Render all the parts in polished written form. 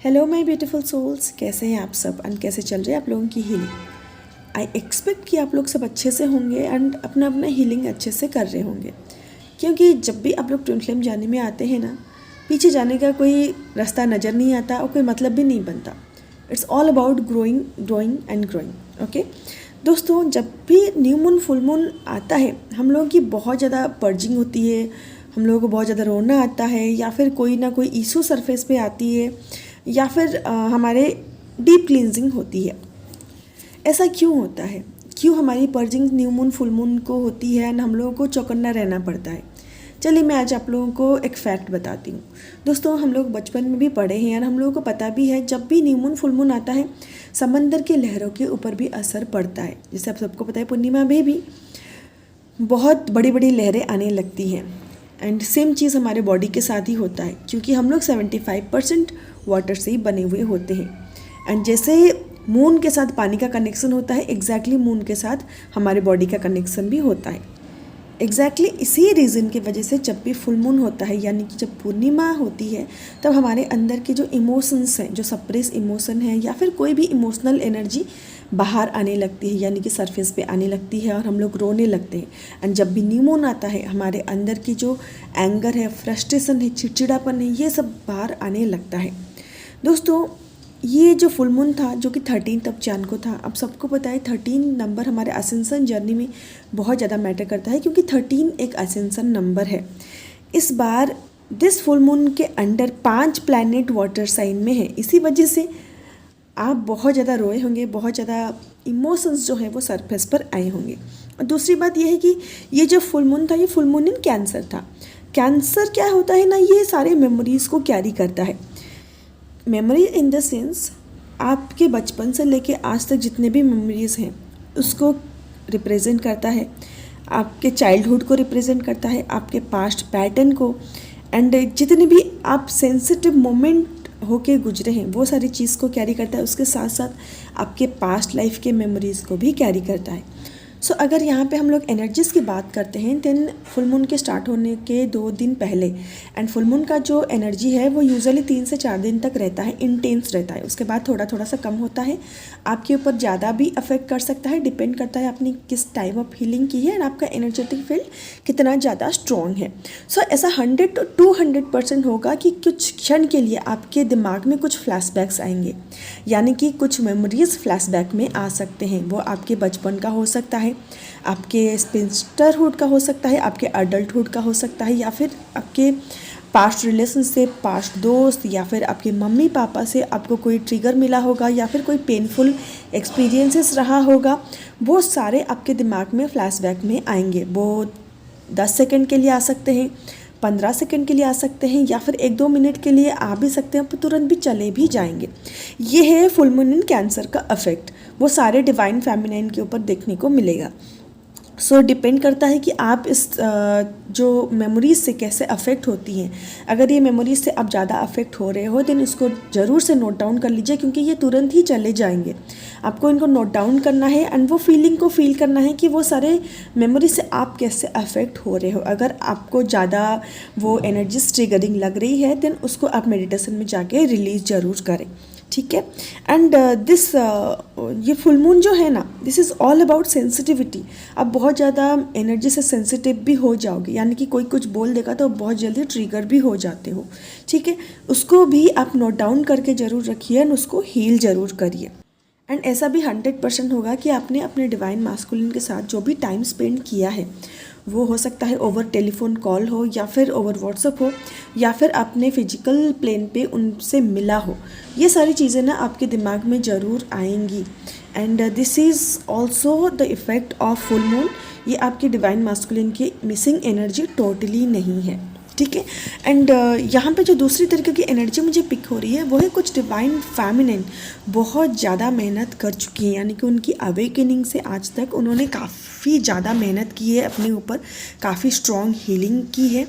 Hello my beautiful souls, कैसे हैं आप सब एंड कैसे चल रही है आप लोगों की हीलिंग। आई एक्सपेक्ट कि आप लोग सब अच्छे से होंगे एंड अपना अपना हीलिंग अच्छे से कर रहे होंगे, क्योंकि जब भी आप लोग ट्विन फ्लेम जाने में आते हैं ना, पीछे जाने का कोई रास्ता नज़र नहीं आता और कोई मतलब भी नहीं बनता। It's all about growing growing and growing. Okay दोस्तों, जब भी न्यू मून फुल मून आता है हम लोगों की बहुत ज़्यादा पर्जिंग होती है, हम लोगों को बहुत ज़्यादा रोना आता है, या फिर कोई ना कोई इशू सरफेस पे आती है, या फिर हमारे डीप क्लींजिंग होती है। ऐसा क्यों होता है? क्यों हमारी purging new moon full moon को होती है एंड हम लोगों को चौकन्ना रहना पड़ता है? चलिए मैं आज आप लोगों को एक फैक्ट बताती हूँ। दोस्तों, हम लोग बचपन में भी पढ़े हैं और हम लोगों को पता भी है, जब भी न्यू मून फुल मून आता है समंदर के लहरों के ऊपर भी असर पड़ता है। जैसे आप सबको पता है, पूर्णिमा में भी बहुत बड़ी बड़ी लहरें आने लगती हैं। एंड सेम चीज़ हमारे बॉडी के साथ ही होता है, क्योंकि हम लोग 75% वाटर से ही बने हुए होते हैं। एंड जैसे मून के साथ पानी का कनेक्शन होता है, एग्जैक्टली मून के साथ हमारे बॉडी का कनेक्शन भी होता है। एग्जैक्टली इसी रीज़न की वजह से जब भी फुल मून होता है, यानी कि जब पूर्णिमा होती है, तब हमारे अंदर के जो इमोशंस हैं, जो सप्रेस इमोशन है, या फिर कोई भी इमोशनल एनर्जी बाहर आने लगती है, यानी कि सरफेस पे आने लगती है और हम लोग रोने लगते हैं। एंड जब भी न्यू मून आता है, हमारे अंदर की जो एंगर है, फ्रस्ट्रेशन है, चिड़चिड़ापन है, ये सब बाहर आने लगता है। दोस्तों, ये जो फुल मून था, जो कि 13 तब चांद को था, अब सबको पता है 13 नंबर हमारे असेंशन जर्नी में बहुत ज़्यादा मैटर करता है, क्योंकि 13 एक असेंशन नंबर है। इस बार दिस फुल मून के अंडर 5 प्लैनेट वाटर साइन में है। इसी वजह से आप बहुत ज़्यादा रोए होंगे, बहुत ज़्यादा इमोशंस जो है वो सरफेस पर आए होंगे। और दूसरी बात यह है कि ये जो फुल मून था, ये फुल मून इन कैंसर था। कैंसर क्या होता है ना, ये सारे मेमोरीज़ को कैरी करता है। मेमोरी इन द सेंस, आपके बचपन से लेके आज तक जितने भी मेमोरीज़ हैं उसको रिप्रेजेंट करता है, आपके चाइल्डहुड को रिप्रेजेंट करता है, आपके पास्ट पैटर्न को, एंड जितने भी आप सेंसिटिव मोमेंट होके गुजरे हैं वो सारी चीज़ को कैरी करता है। उसके साथ साथ आपके पास्ट लाइफ के मेमोरीज़ को भी कैरी करता है। सो अगर यहाँ पे हम लोग एनर्जीज़ की बात करते हैं, देन फुल मून के स्टार्ट होने के 2 दिन पहले, एंड फुल मून का जो एनर्जी है वो यूजुअली 3 से 4 दिन तक रहता है, इंटेंस रहता है। उसके बाद थोड़ा थोड़ा सा कम होता है, आपके ऊपर ज़्यादा भी अफेक्ट कर सकता है, डिपेंड करता है आपने किस टाइप ऑफ हीलिंग की है एंड आपका एनर्जेटिक फील्ड कितना ज़्यादा स्ट्रॉन्ग है। सो ऐसा 100 to 200% होगा कि कुछ क्षण के लिए आपके दिमाग में कुछ फ्लैशबैक्स आएंगे, यानी कि कुछ मेमोरीज फ्लैशबैक में आ सकते हैं। वो आपके बचपन का हो सकता है, आपके स्पिंस्टरहुड का हो सकता है, आपके अडल्टहुड का हो सकता है, या फिर आपके पास्ट रिलेशनशिप, पास्ट दोस्त, या फिर आपके मम्मी पापा से आपको कोई ट्रिगर मिला होगा, या फिर कोई पेनफुल एक्सपीरियंसेस रहा होगा। वो सारे आपके दिमाग में फ्लैशबैक में आएंगे। वो 10 सेकंड के लिए आ सकते हैं, 15 सेकंड के लिए आ सकते हैं, या फिर 1-2 मिनट के लिए आ भी सकते हैं, तुरंत भी चले भी जाएंगे। ये है फुल मून इन कैंसर का इफेक्ट। वो सारे डिवाइन फेमिनाइन के ऊपर देखने को मिलेगा। सो डिपेंड करता है कि आप इस जो मेमोरीज से कैसे अफेक्ट होती हैं। अगर ये मेमोरीज से आप ज़्यादा अफेक्ट हो रहे हो, देन इसको ज़रूर से नोट डाउन कर लीजिए, क्योंकि ये तुरंत ही चले जाएंगे। आपको इनको नोट डाउन करना है एंड वो फीलिंग को फील करना है कि वो सारे मेमोरी से आप कैसे अफेक्ट हो रहे हो। अगर आपको ज़्यादा वो एनर्जीज ट्रिगरिंग लग रही है, देन उसको आप मेडिटेशन में जाके रिलीज ज़रूर करें, ठीक है। एंड ये फुल मून जो है ना, this is all about sensitivity. आप बहुत ज़्यादा एनर्जी से सेंसिटिव भी हो जाओगे, यानी कि कोई कुछ बोल देगा तो बहुत जल्दी ट्रिगर भी हो जाते हो, ठीक है। उसको भी आप नोट डाउन करके ज़रूर रखिए एंड उसको हील ज़रूर करिए। एंड ऐसा भी 100% होगा कि आपने अपने डिवाइन मास्कुलिन के साथ जो भी टाइम स्पेंड किया है, वो हो सकता है ओवर टेलीफोन कॉल हो, या फिर ओवर व्हाट्सअप हो, या फिर आपने फिजिकल प्लेन पे उनसे मिला हो। ये सारी चीज़ें ना आपके दिमाग में ज़रूर आएंगी। And this is also the effect of full moon. ये आपकी डिवाइन मास्कुलिन की मिसिंग एनर्जी टोटली नहीं है, ठीक है। एंड यहाँ पे जो दूसरी तरीके की एनर्जी मुझे पिक हो रही है, वो है कुछ डिवाइन फेमिनिन बहुत ज़्यादा मेहनत कर चुकी हैं, यानी कि उनकी अवेकनिंग से आज तक उन्होंने काफ़ी ज़्यादा मेहनत की है अपने ऊपर, काफ़ी स्ट्रॉन्ग हीलिंग की है,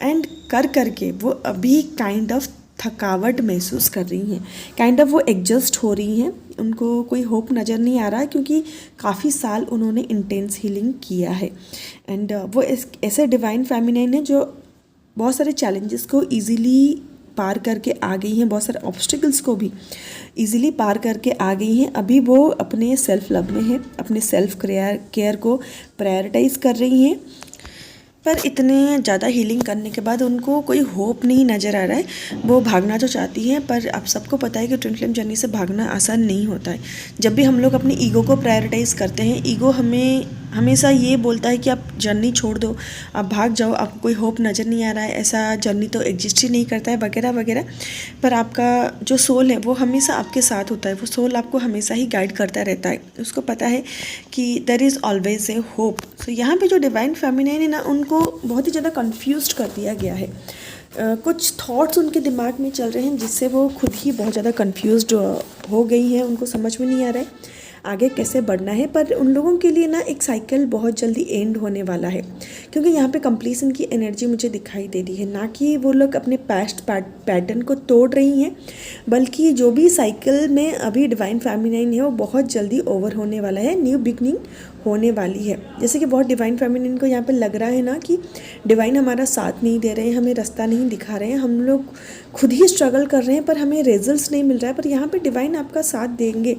एंड कर करके वो अभी काइंड ऑफ थकावट महसूस कर रही हैं, काइंड ऑफ वो एडजस्ट हो रही हैं। उनको कोई होप नज़र नहीं आ रहा है, क्योंकि काफ़ी साल उन्होंने इंटेंस हीलिंग किया है। एंड वो ऐसे डिवाइन फेमिनिन है जो बहुत सारे चैलेंजेस को ईज़िली पार करके आ गई हैं, बहुत सारे ऑब्स्टिकल्स को भी इजीली पार करके आ गई हैं। अभी वो अपने सेल्फ लव में है, अपने सेल्फ केयर को प्रायोरिटाइज़ कर रही हैं। पर इतने ज़्यादा हीलिंग करने के बाद उनको कोई होप नहीं नज़र आ रहा है। वो भागना तो चाहती है, पर आप सबको पता है कि ट्विन फ्लेम जर्नी से भागना आसान नहीं होता है। जब भी हम लोग अपनी ईगो को प्रायोरिटाइज़ करते हैं, ईगो हमें हमेशा ये बोलता है कि आप जर्नी छोड़ दो, आप भाग जाओ, आपको कोई होप नज़र नहीं आ रहा है, ऐसा जर्नी तो एग्जिस्ट ही नहीं करता है, वगैरह वगैरह। पर आपका जो सोल है वो हमेशा आपके साथ होता है, वो सोल आपको हमेशा ही गाइड करता रहता है। उसको पता है कि there is always a hope. तो यहाँ पे जो डिवाइन फेमिनाइन है ना, उनको बहुत ही ज़्यादा कन्फ्यूज़ कर दिया गया है। कुछ थॉट्स उनके दिमाग में चल रहे हैं जिससे वो खुद ही बहुत ज़्यादा कन्फ्यूज़्ड हो गई हैं। उनको समझ में नहीं आ रहा है आगे कैसे बढ़ना है। पर उन लोगों के लिए ना एक साइकिल बहुत जल्दी एंड होने वाला है, क्योंकि यहाँ पे कंप्लीशन की एनर्जी मुझे दिखाई दे रही है। ना कि वो लोग अपने पास्ट पैटर्न को तोड़ रही हैं, बल्कि जो भी साइकिल में अभी डिवाइन फेमिनाइन है वो बहुत जल्दी ओवर होने वाला है, न्यू बिगनिंग होने वाली है। जैसे कि बहुत डिवाइन फेमिनाइन को यहाँ पे लग रहा है ना कि डिवाइन हमारा साथ नहीं दे रहे हैं, हमें रास्ता नहीं दिखा रहे हैं, हम लोग खुद ही स्ट्रगल कर रहे हैं पर हमें रिजल्ट्स नहीं मिल रहा है। पर यहाँ पे डिवाइन आपका साथ देंगे,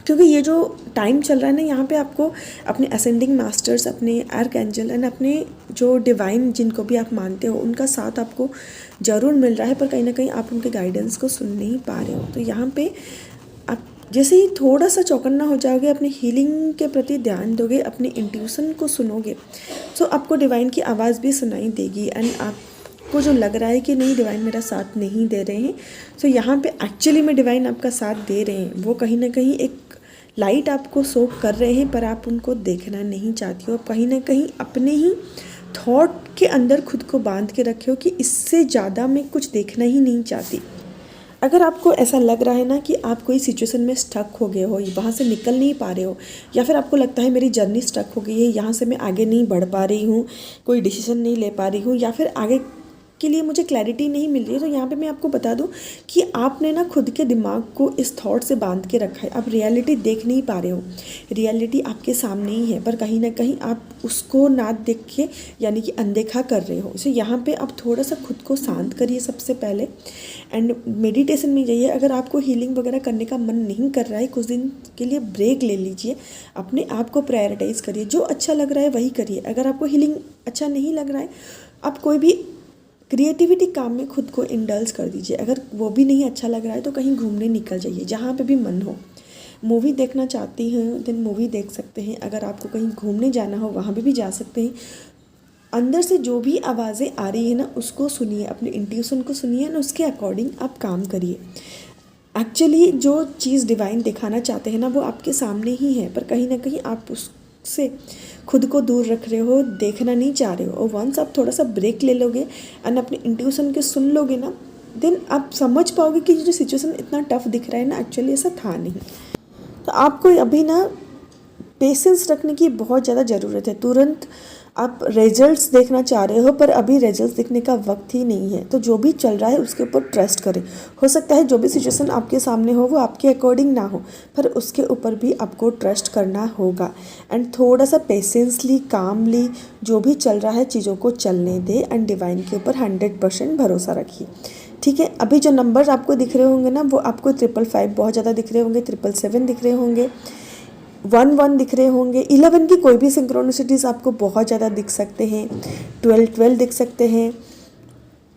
क्योंकि ये जो टाइम चल रहा है ना, यहाँ पे आपको अपने असेंडिंग मास्टर्स, अपने आर्कएंजल एंड अपने जो डिवाइन जिनको भी आप मानते हो उनका साथ आपको ज़रूर मिल रहा है। पर कहीं ना कहीं आप उनके गाइडेंस को सुन नहीं पा रहे हो। तो यहाँ पे आप जैसे ही थोड़ा सा चौकन्ना हो जाओगे, अपनी हीलिंग के प्रति ध्यान दोगे, अपने इंट्यूशन को सुनोगे, तो आपको डिवाइन की आवाज़ भी सुनाई देगी। एंड आपको जो लग रहा है कि नहीं डिवाइन मेरा साथ नहीं दे रहे हैं, तो यहाँ पे एक्चुअली में डिवाइन आपका साथ दे रहे हैं। वो कहीं ना कहीं एक लाइट आपको सोक कर रहे हैं, पर आप उनको देखना नहीं चाहती हो। कहीं ना कहीं अपने ही थॉट के अंदर खुद को बांध के रखे हो कि इससे ज़्यादा मैं कुछ देखना ही नहीं चाहती। अगर आपको ऐसा लग रहा है ना कि आप कोई सिचुएशन में स्टक हो गए हो, वहाँ से निकल नहीं पा रहे हो, या फिर आपको लगता है मेरी जर्नी स्टक हो गई है, यहाँ से मैं आगे नहीं बढ़ पा रही हूँ, कोई डिसीजन नहीं ले पा रही हूँ, या फिर आगे के लिए मुझे क्लैरिटी नहीं मिल रही है, तो यहाँ पे मैं आपको बता दूँ कि आपने ना खुद के दिमाग को इस थॉट से बांध के रखा है। आप रियलिटी देख नहीं पा रहे हो, रियलिटी आपके सामने ही है, पर कहीं ना कहीं आप उसको ना देख के यानी कि अनदेखा कर रहे हो। सो यहाँ पे आप थोड़ा सा खुद को शांत करिए सबसे पहले, एंड मेडिटेशन में जाइए। अगर आपको हीलिंग वगैरह करने का मन नहीं कर रहा है, कुछ दिन के लिए ब्रेक ले लीजिए, अपने आप को प्रायोरिटाइज़ करिए, जो अच्छा लग रहा है वही करिए। अगर आपको हीलिंग अच्छा नहीं लग रहा है, आप कोई भी क्रिएटिविटी काम में खुद को इंडल्ज कर दीजिए। अगर वो भी नहीं अच्छा लग रहा है तो कहीं घूमने निकल जाइए, जहाँ पे भी मन हो। मूवी देखना चाहती हैं देन मूवी देख सकते हैं। अगर आपको कहीं घूमने जाना हो वहाँ पे भी जा सकते हैं। अंदर से जो भी आवाज़ें आ रही है ना, उसको सुनिए, अपने इंट्यूशन को सुनिए ना, उसके अकॉर्डिंग आप काम करिए। एक्चुअली जो चीज़ डिवाइन दिखाना चाहते हैं ना, वो आपके सामने ही है, पर कहीं ना कहीं आप उससे खुद को दूर रख रहे हो, देखना नहीं चाह रहे हो। और वंस आप थोड़ा सा ब्रेक ले लोगे एंड अपने इंट्यूशन के सुन लोगे ना, देन आप समझ पाओगे कि जो सिचुएशन इतना टफ दिख रहा है ना, एक्चुअली ऐसा था नहीं। तो आपको अभी ना पेशेंस रखने की बहुत ज़्यादा ज़रूरत है। तुरंत आप रिजल्ट्स देखना चाह रहे हो, पर अभी रिजल्ट्स देखने का वक्त ही नहीं है। तो जो भी चल रहा है उसके ऊपर ट्रस्ट करें। हो सकता है जो भी सिचुएशन आपके सामने हो वो आपके अकॉर्डिंग ना हो, पर उसके ऊपर भी आपको ट्रस्ट करना होगा। एंड थोड़ा सा पेशेंसली, कामली जो भी चल रहा है चीज़ों को चलने दें, एंड डिवाइन के ऊपर 100% भरोसा रखिए। ठीक है, अभी जो नंबर्स आपको दिख रहे होंगे ना, वो आपको 555 बहुत ज़्यादा दिख रहे होंगे, 777 दिख रहे होंगे, 11 दिख रहे होंगे, 11 की कोई भी सिंक्रोनिसिटीज़ आपको बहुत ज़्यादा दिख सकते हैं, 12 दिख सकते हैं,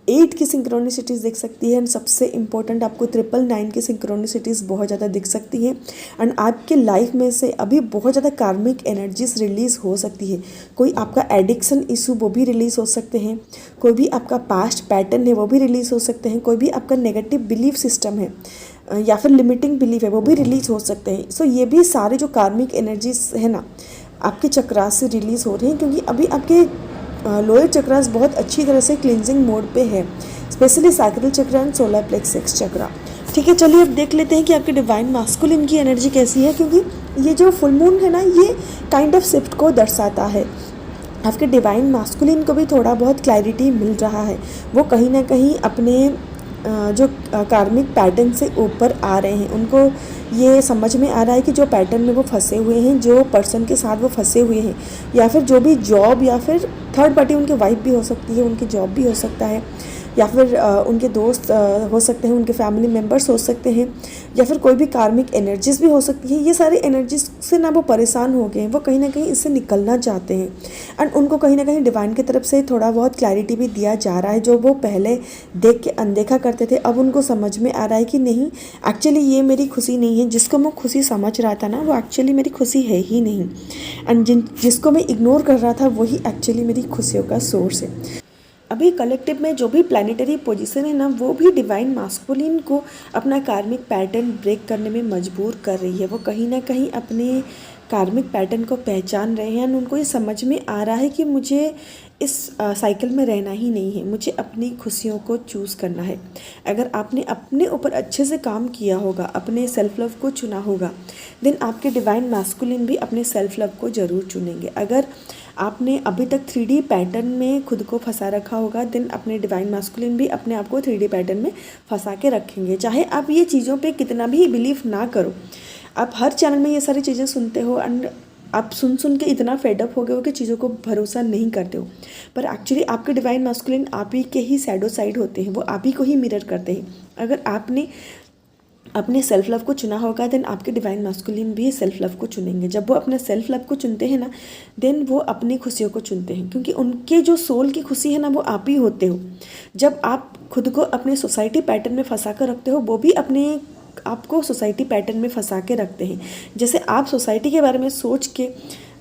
8 की सिंक्रोनिसिटीज़ दिख सकती है, एंड सबसे इम्पोर्टेंट आपको 999 की सिंक्रोनिसिटीज़ बहुत ज़्यादा दिख सकती हैं। एंड आपके लाइफ में से अभी बहुत ज़्यादा कार्मिक एनर्जीज रिलीज़ हो सकती है। कोई आपका एडिक्शन इशू वो भी रिलीज़ हो सकते हैं, कोई भी आपका पास्ट पैटर्न है वो भी रिलीज़ हो सकते हैं, कोई भी आपका नेगेटिव बिलीफ सिस्टम है या फिर लिमिटिंग बिलीफ है वो भी रिलीज़ हो सकते हैं। सो ये भी सारे जो कार्मिक एनर्जीज है ना, आपके चक्रास से रिलीज़ हो रहे हैं, क्योंकि अभी आपके लोअर चक्रास बहुत अच्छी तरह से क्लिनजिंग मोड पे है, स्पेशली सैक्रल चक्र एंड सोलर प्लेक्सस चक्रा। ठीक है, चलिए अब देख लेते हैं कि आपके डिवाइन मास्कुलिन की एनर्जी कैसी है, क्योंकि ये जो फुल मून है ना, ये काइंड ऑफ शिफ्ट को दर्शाता है। आपके डिवाइन मास्कुलिन को भी थोड़ा बहुत क्लैरिटी मिल रहा है। वो कहीं ना कहीं अपने जो कार्मिक पैटर्न से ऊपर आ रहे हैं। उनको ये समझ में आ रहा है कि जो पैटर्न में वो फंसे हुए हैं, जो पर्सन के साथ वो फंसे हुए हैं, या फिर जो भी जॉब या फिर थर्ड पार्टी, उनकी वाइफ भी हो सकती है, उनकी जॉब भी हो सकता है, या फिर उनके दोस्त हो सकते हैं, उनके फैमिली मेम्बर्स हो सकते हैं, या फिर कोई भी कार्मिक एनर्जीज भी हो सकती है। ये सारी एनर्जीज से ना वो परेशान हो गए हैं, वो कहीं ना कहीं इससे निकलना चाहते हैं एंड उनको कहीं ना कहीं डिवाइन की तरफ से थोड़ा बहुत क्लैरिटी भी दिया जा रहा है। जो वो पहले देख के अनदेखा करते थे, अब उनको समझ में आ रहा है कि नहीं, एक्चुअली ये मेरी खुशी नहीं है। जिसको मैं खुशी समझ रहा था ना, वो एक्चुअली मेरी खुशी है ही नहीं, एंड जिसको मैं इग्नोर कर रहा था वही एक्चुअली मेरी खुशियों का सोर्स है। अभी कलेक्टिव में जो भी प्लानिटरी पोजीशन है ना, वो भी डिवाइन मास्कुलिन को अपना कार्मिक पैटर्न ब्रेक करने में मजबूर कर रही है। वो कहीं ना कहीं अपने कार्मिक पैटर्न को पहचान रहे हैं, उनको ये समझ में आ रहा है कि मुझे इस साइकिल में रहना ही नहीं है, मुझे अपनी खुशियों को चूज़ करना है। अगर आपने अपने ऊपर अच्छे से काम किया होगा, अपने सेल्फ लव को चुना होगा, देन आपके डिवाइन मास्कुलिन भी अपने सेल्फ लव को ज़रूर चुनेंगे। अगर आपने अभी तक 3D पैटर्न में खुद को फंसा रखा होगा, देन अपने डिवाइन मास्कुलिन भी अपने आप को 3D पैटर्न में फंसा के रखेंगे। चाहे आप ये चीज़ों पे कितना भी बिलीव ना करो, आप हर चैनल में ये सारी चीज़ें सुनते हो एंड आप सुन के इतना फेडअप हो गए हो कि चीज़ों को भरोसा नहीं करते हो, पर एक्चुअली आपके डिवाइन मास्कुलिन आप ही के ही शैडो साइड होते हैं, वो आप ही को ही मिरर करते हैं। अगर आपने अपने सेल्फ लव को चुना होगा, देन आपके डिवाइन मास्कुलिन भी सेल्फ लव को चुनेंगे। जब वो अपने सेल्फ लव को चुनते हैं ना, देन वो अपनी खुशियों को चुनते हैं, क्योंकि उनके जो सोल की खुशी है ना, वो आप ही होते हो। जब आप खुद को अपने सोसाइटी पैटर्न में फंसा कर रखते हो, वो भी अपने आपको सोसाइटी पैटर्न में फंसा के रखते हैं। जैसे आप सोसाइटी के बारे में सोच के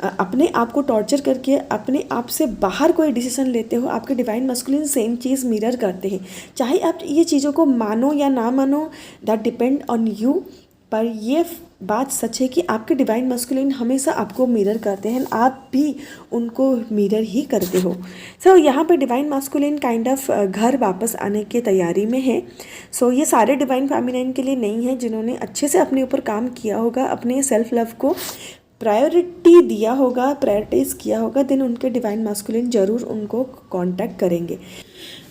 अपने आप को टॉर्चर करके अपने आप से बाहर कोई डिसीजन लेते हो, आपके डिवाइन मास्कुलिन सेम चीज़ मिरर करते हैं। चाहे आप ये चीज़ों को मानो या ना मानो, दैट डिपेंड ऑन यू, पर ये बात सच है कि आपके डिवाइन मास्कुलिन हमेशा आपको मिरर करते हैं, आप भी उनको मिरर ही करते हो। सो यहाँ पे डिवाइन मास्कुलिन काइंड ऑफ घर वापस आने की तैयारी में है। सो ये सारे डिवाइन फेमिनाइन के लिए नहीं है, जिन्होंने अच्छे से अपने ऊपर काम किया होगा, अपने सेल्फ लव को प्रायोरिटी दिया होगा, प्रायोरिटाइज़ किया होगा, देन उनके डिवाइन मास्कुलिन ज़रूर उनको कांटेक्ट करेंगे।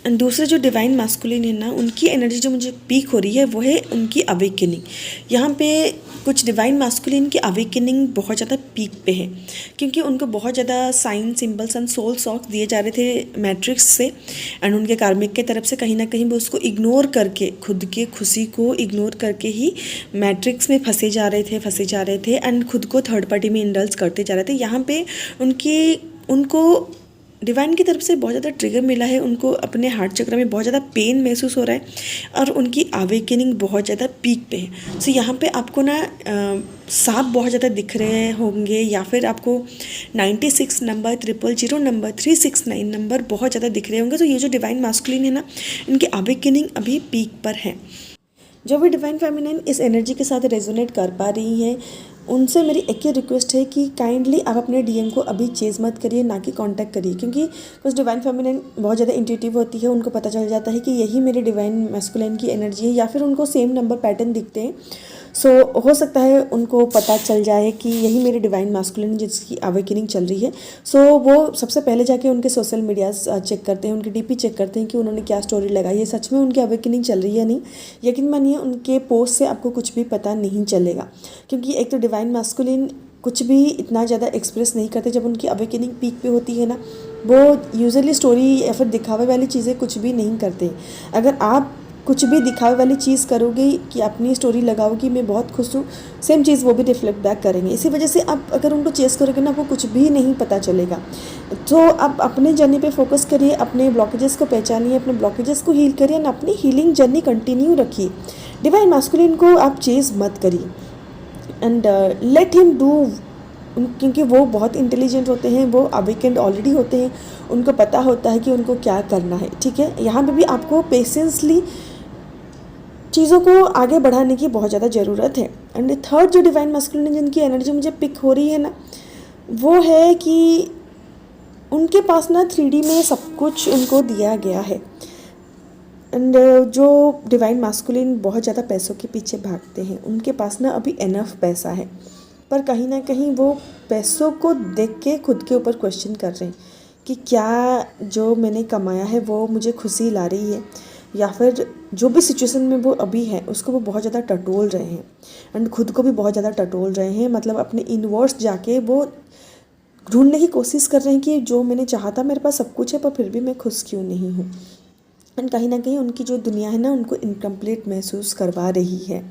एंड दूसरे जो डिवाइन मास्कुलिन है ना, उनकी एनर्जी जो मुझे पीक हो रही है वो है उनकी अवेकनिंग। यहाँ पे कुछ डिवाइन मास्कुलिन की अवेकनिंग बहुत ज़्यादा पीक पे है, क्योंकि उनको बहुत ज़्यादा sign symbols and soul socks दिए जा रहे थे मैट्रिक्स से, एंड उनके कार्मिक के तरफ से कहीं ना कहीं वो उसको इग्नोर करके, खुद के खुशी को इग्नोर करके ही मैट्रिक्स में फंसे जा रहे थे एंड खुद को थर्ड पार्टी में इंडल्ज करते जा रहे थे। यहाँ पे उनको डिवाइन की तरफ से बहुत ज़्यादा ट्रिगर मिला है, उनको अपने हार्ट चक्र में बहुत ज़्यादा पेन महसूस हो रहा है और उनकी अवेकनिंग बहुत ज़्यादा पीक पे है। सो यहाँ पे आपको ना सांप बहुत ज़्यादा दिख रहे होंगे, या फिर आपको 96 नंबर, 000 नंबर, 369 नंबर बहुत ज़्यादा दिख रहे होंगे। तो ये जो डिवाइन मास्कुलिन है ना, इनकी अवेकनिंग अभी पीक पर है। जो भी डिवाइन फेमिनिन इस एनर्जी के साथ रेजोनेट कर पा रही हैं, उनसे मेरी एक ही रिक्वेस्ट है कि काइंडली आप अपने डीएम को अभी चेज़ मत करिए, ना कि कांटेक्ट करिए, क्योंकि कुछ डिवाइन फेमिनिन बहुत ज़्यादा इंट्यूटिव होती है, उनको पता चल जाता है कि यही मेरे डिवाइन मैस्कुलिन की एनर्जी है, या फिर उनको सेम नंबर पैटर्न दिखते हैं। सो हो सकता है उनको पता चल जाए कि यही मेरे डिवाइन मास्कुलिन जिसकी अवेकनिंग चल रही है। सो वो सबसे पहले जाके उनके सोशल मीडियाज चेक करते हैं, उनकी डीपी चेक करते हैं कि उन्होंने क्या स्टोरी लगाई है, सच में उनकी अवेकनिंग चल रही है नहीं। यकीन मानिए उनके पोस्ट से आपको कुछ भी पता नहीं चलेगा, क्योंकि एक तो डिवाइन मास्कुलिन कुछ भी इतना ज़्यादा एक्सप्रेस नहीं करते। जब उनकी अवेकनिंग पीक पे होती है ना, वो यूजुअली स्टोरी या फिर दिखावे वाली चीज़ें कुछ भी नहीं करते। अगर आप कुछ भी दिखावे वाली चीज़ करोगे कि अपनी स्टोरी लगाओगी मैं बहुत खुश हूँ, सेम चीज़ वो भी रिफ्लेक्ट बैक करेंगे। इसी वजह से आप अगर उनको चेस करोगे ना, आपको कुछ भी नहीं पता चलेगा। तो आप अपने जर्नी पे फोकस करिए, अपने ब्लॉकेजेस को पहचानिए, अपने ब्लॉकेजेस को हील करिए और अपनी हीलिंग जर्नी कंटिन्यू रखिए। डिवाइन मास्कुलिन को आप चेस मत करिए एंड लेट हिम डू, क्योंकि वो बहुत इंटेलिजेंट होते हैं, वो अवेकेंड ऑलरेडी होते हैं, उनको पता होता है कि उनको क्या करना है। ठीक है, यहाँ पे भी आपको पेशेंसली चीज़ों को आगे बढ़ाने की बहुत ज़्यादा ज़रूरत है। एंड थर्ड जो डिवाइन मास्कुलिन जिनकी एनर्जी मुझे पिक हो रही है ना, वो है कि उनके पास ना 3D में सब कुछ उनको दिया गया है। एंड जो डिवाइन मास्कुलिन बहुत ज़्यादा पैसों के पीछे भागते हैं, उनके पास ना अभी एनफ पैसा है, पर कहीं ना कहीं वो पैसों को देख के खुद के ऊपर क्वेश्चन कर रहे हैं कि क्या जो मैंने कमाया है वो मुझे खुशी ला रही है, या फिर जो भी सिचुएशन में वो अभी है उसको वो बहुत ज़्यादा टटोल रहे हैं एंड खुद को भी बहुत ज़्यादा टटोल रहे हैं। मतलब अपने इनवर्ड्स जाके वो ढूंढने की कोशिश कर रहे हैं कि जो मैंने चाहा था, मेरे पास सब कुछ है, पर फिर भी मैं खुश क्यों नहीं हूँ। एंड कहीं ना कहीं उनकी जो दुनिया है ना उनको इनकम्प्लीट महसूस करवा रही है,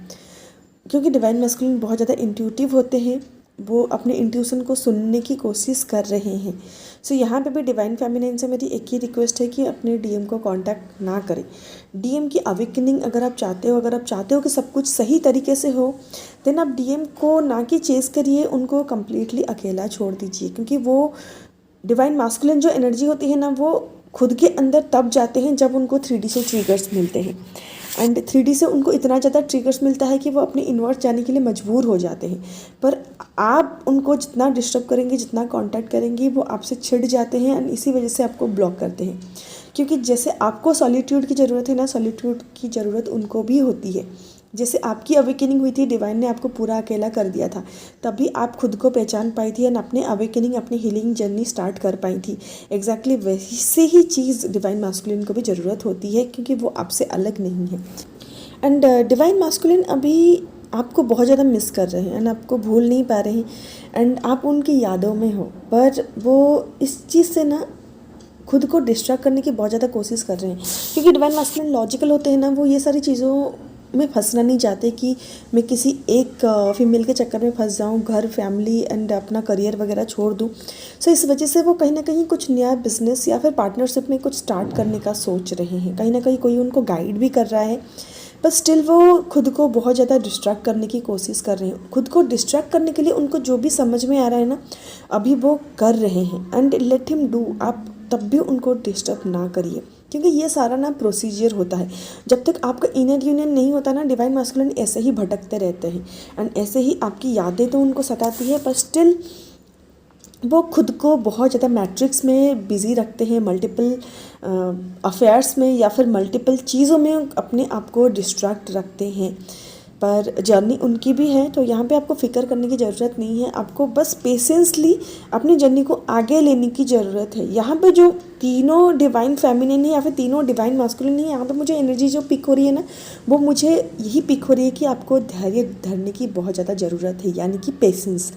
क्योंकि डिवाइन मैस्कुलिन बहुत ज़्यादा इंट्यूटिव होते हैं, वो अपने इंट्यूशन को सुनने की कोशिश कर रहे हैं। सो यहाँ पे भी डिवाइन फेमिनिन से मेरी एक ही रिक्वेस्ट है कि अपने डीएम को कांटेक्ट ना करें। डीएम की अवेकनिंग अगर आप चाहते हो, अगर आप चाहते हो कि सब कुछ सही तरीके से हो, देन आप डीएम को ना कि चेस करिए, उनको कम्प्लीटली अकेला छोड़ दीजिए, क्योंकि वो डिवाइन मास्कुलिन जो एनर्जी होती है ना वो खुद के अंदर तब जाते हैं जब उनको 3D से ट्रिगर्स मिलते हैं। एंड 3D से उनको इतना ज़्यादा ट्रिगर्स मिलता है कि वो अपने इन्वर्ट जाने के लिए मजबूर हो जाते हैं। पर आप उनको जितना डिस्टर्ब करेंगे, जितना कांटेक्ट करेंगे, वो आपसे छिड़ जाते हैं एंड इसी वजह से आपको ब्लॉक करते हैं। क्योंकि जैसे आपको सॉलिट्यूड की ज़रूरत है ना, सॉलिट्यूड की ज़रूरत उनको भी होती है। जैसे आपकी अवेकनिंग हुई थी, डिवाइन ने आपको पूरा अकेला कर दिया था, तभी आप खुद को पहचान पाई थी एंड अपने अवेकनिंग, अपनी हीलिंग जर्नी स्टार्ट कर पाई थी। एग्जैक्टली वैसे ही चीज़ डिवाइन मास्कुलिन को भी ज़रूरत होती है, क्योंकि वो आपसे अलग नहीं है। एंड डिवाइन मास्कुलिन अभी आपको बहुत ज़्यादा मिस कर रहे हैं एंड आपको भूल नहीं पा रहे हैं एंड आप उनकी यादों में हो, पर वो इस चीज़ से ना खुद को डिस्ट्रैक्ट करने की बहुत ज़्यादा कोशिश कर रहे हैं। क्योंकि डिवाइन मास्कुलिन लॉजिकल होते हैं ना, वो ये सारी चीज़ों में फंसना नहीं चाहते कि मैं किसी एक फीमेल के चक्कर में फंस जाऊं, घर, फैमिली एंड अपना करियर वगैरह छोड़ दूं। सो इस वजह से वो कहीं ना कहीं कुछ नया बिजनेस या फिर पार्टनरशिप में कुछ स्टार्ट करने का सोच रहे हैं। कहीं ना कहीं कोई उनको गाइड भी कर रहा है, पर स्टिल वो खुद को बहुत ज़्यादा डिस्ट्रैक्ट करने की कोशिश कर रहे हैं। खुद को डिस्ट्रैक्ट करने के लिए उनको जो भी समझ में आ रहा है ना, अभी वो कर रहे हैं एंड लेट हिम डू। आप तब भी उनको डिस्टर्ब ना करिए, क्योंकि ये सारा ना प्रोसीजर होता है। जब तक आपका इनर यूनियन नहीं होता ना, डिवाइन मास्कुलिन ऐसे ही भटकते रहते हैं एंड ऐसे ही आपकी यादें तो उनको सताती है, पर स्टिल वो खुद को बहुत ज़्यादा मैट्रिक्स में बिज़ी रखते हैं, मल्टीपल अफेयर्स में या फिर मल्टीपल चीज़ों में अपने आप को डिस्ट्रैक्ट रखते हैं। पर जर्नी उनकी भी है, तो यहाँ पे आपको फ़िक्र करने की ज़रूरत नहीं है। आपको बस पेशेंसली अपनी जर्नी को आगे लेने की ज़रूरत है। यहाँ पे जो तीनों डिवाइन फेमिनिन है या फिर तीनों डिवाइन मास्कुलिन है, यहाँ पे मुझे एनर्जी जो पिक हो रही है ना, वो मुझे यही पिक हो रही है कि आपको धैर्य धरने की बहुत ज़्यादा ज़रूरत है, यानी कि पेशेंस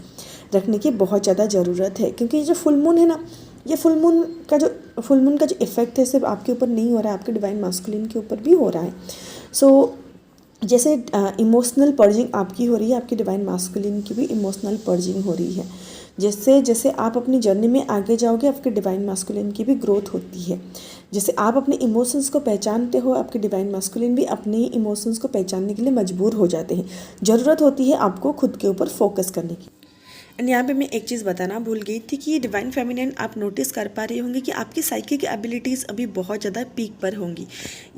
रखने की बहुत ज़्यादा ज़रूरत है। क्योंकि ये जो फुल मून है ना, ये फुल मून का जो इफ़ेक्ट है सिर्फ आपके ऊपर नहीं हो रहा है, आपके डिवाइन मास्कुलिन के ऊपर भी हो रहा है। सो जैसे इमोशनल पर्जिंग आपकी हो रही है, आपकी डिवाइन मास्कुलिन की भी इमोशनल पर्जिंग हो रही है। जैसे जैसे आप अपनी जर्नी में आगे जाओगे, आपके डिवाइन मास्कुलिन की भी ग्रोथ होती है। जैसे आप अपने इमोशंस को पहचानते हो, आपके डिवाइन मास्कुलिन भी अपने इमोशंस को पहचानने के लिए मजबूर हो जाते हैं। ज़रूरत होती है आपको खुद के ऊपर फोकस करने की। एंड यहाँ पे मैं एक चीज़ बताना भूल गई थी कि डिवाइन फेमिनिन आप नोटिस कर पा रहे होंगे कि आपकी साइकिक एबिलिटीज़ अभी बहुत ज़्यादा पीक पर होंगी।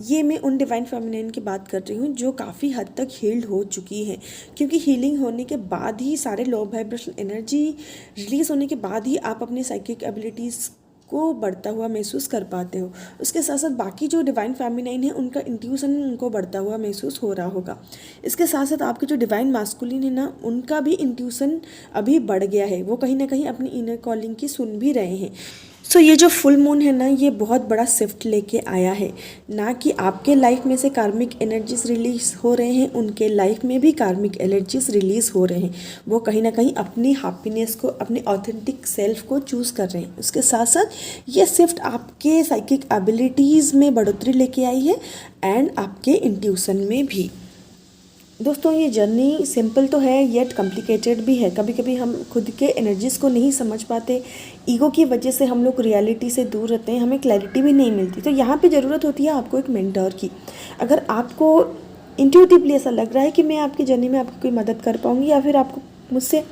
ये मैं उन डिवाइन फेमिनिन की बात कर रही हूँ जो काफ़ी हद तक हील्ड हो चुकी हैं, क्योंकि हीलिंग होने के बाद ही, सारे लो वाइब्रेशनल एनर्जी रिलीज़ होने के बाद ही आप अपनी साइकिक एबिलिटीज़ को बढ़ता हुआ महसूस कर पाते हो। उसके साथ साथ बाकी जो डिवाइन फेमिनाइन है, उनका इंट्यूशन उनको बढ़ता हुआ महसूस हो रहा होगा। इसके साथ साथ आपके जो डिवाइन मास्कुलिन है ना, उनका भी इंट्यूशन अभी बढ़ गया है। वो कहीं ना कहीं अपनी इनर कॉलिंग की सुन भी रहे हैं। सो ये जो फुल मून है ना, ये बहुत बड़ा शिफ्ट लेके आया है। ना कि आपके लाइफ में से कार्मिक एनर्जीज रिलीज हो रहे हैं, उनके लाइफ में भी कार्मिक एनर्जीज रिलीज हो रहे हैं। वो कहीं ना कहीं अपनी हैप्पीनेस को, अपनी ऑथेंटिक सेल्फ को चूज़ कर रहे हैं। उसके साथ साथ ये शिफ्ट आपके साइकिक एबिलिटीज़ में बढ़ोतरी लेके आई है एंड आपके इंट्यूशन में भी। दोस्तों, ये जर्नी सिंपल तो है येट कॉम्प्लिकेटेड भी है। कभी कभी हम खुद के एनर्जीज़ को नहीं समझ पाते, ईगो की वजह से हम लोग रियलिटी से दूर रहते हैं, हमें क्लैरिटी भी नहीं मिलती। तो यहाँ पे ज़रूरत होती है आपको एक मेंटर की। अगर आपको इंट्यूटिवली ऐसा लग रहा है कि मैं आपकी जर्नी में आपकी कोई मदद कर पाऊँगी, या फिर आपको मुझसे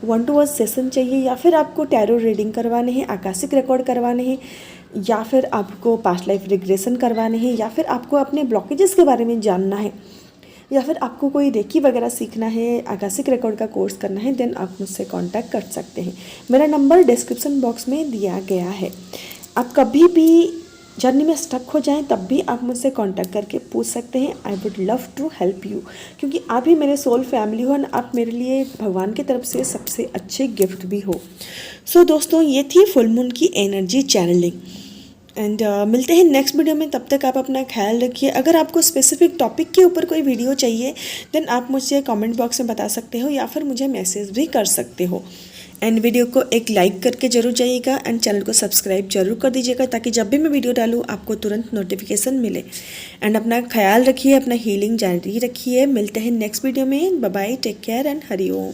1-to-1 सेशन चाहिए, या फिर आपको टैरो रीडिंग करवाने हैं, आकाशिक रिकॉर्ड करवाने हैं, या फिर आपको पास्ट लाइफ रिग्रेशन करवाने हैं, या फिर आपको अपने ब्लॉकेजेस के बारे में जानना है, या फिर आपको कोई रेकी वगैरह सीखना है, आकाशिक रिकॉर्ड का कोर्स करना है, देन आप मुझसे कांटेक्ट कर सकते हैं। मेरा नंबर डिस्क्रिप्शन बॉक्स में दिया गया है। आप कभी भी जर्नी में स्टक हो जाएं, तब भी आप मुझसे कांटेक्ट करके पूछ सकते हैं। I would love to help you, क्योंकि आप ही मेरे सोल फैमिली हो और आप मेरे लिए भगवान की तरफ से सबसे अच्छे गिफ्ट भी हो। सो दोस्तों, ये थी फुल मून की एनर्जी चैनलिंग एंड मिलते हैं नेक्स्ट वीडियो में। तब तक आप अपना ख्याल रखिए। अगर आपको स्पेसिफिक टॉपिक के ऊपर कोई वीडियो चाहिए, देन आप मुझे कमेंट बॉक्स में बता सकते हो, या फिर मुझे मैसेज भी कर सकते हो। एंड वीडियो को एक लाइक करके जरूर जाइएगा एंड चैनल को सब्सक्राइब जरूर कर दीजिएगा ताकि जब भी मैं वीडियो डालूँ आपको तुरंत नोटिफिकेशन मिले। एंड अपना ख्याल रखिए, अपना हीलिंग जारी रखिए। मिलते हैं नेक्स्ट वीडियो में। Bye bye, take care and Hari Om.